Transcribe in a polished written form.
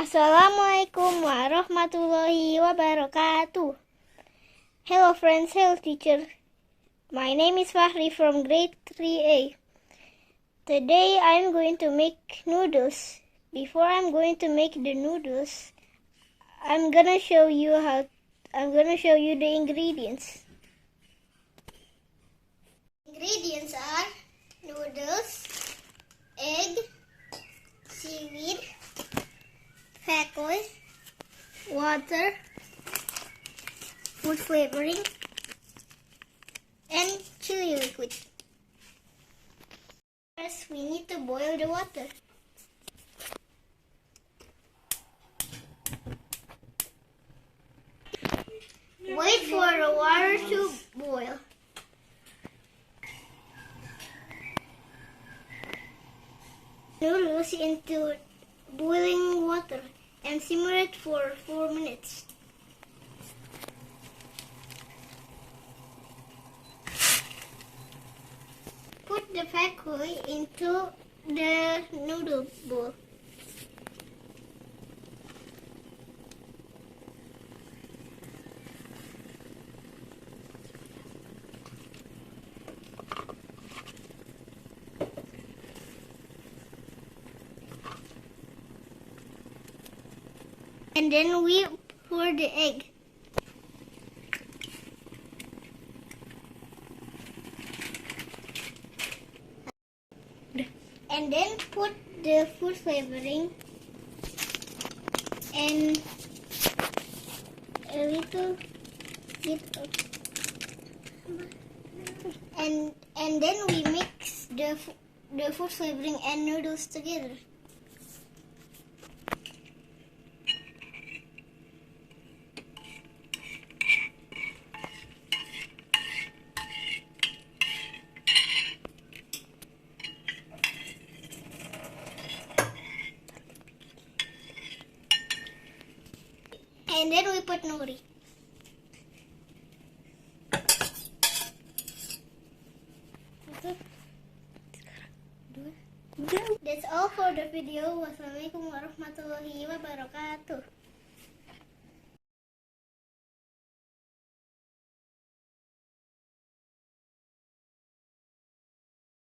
Assalamualaikum warahmatullahi wabarakatuh. Hello friends, hello teacher. My name is Fakhri from grade 3A. Today I'm going to make noodles. Before I'm going to make the noodles, I'm gonna show you the ingredients. Ingredients are noodles, egg, seaweed, fakhri, water, food flavoring, and chili liquid. First, we need to boil the water. Wait for the water to boil. Noodles into boiling water and simmer it for 4 minutes. Put the fakhri into the noodle bowl. And then we pour the egg. And then put the food flavoring and a little bit of, and then we mix the food flavoring and noodles together. And then we put nori. That's all for the video. Wassalamualaikum warahmatullahi wabarakatuh.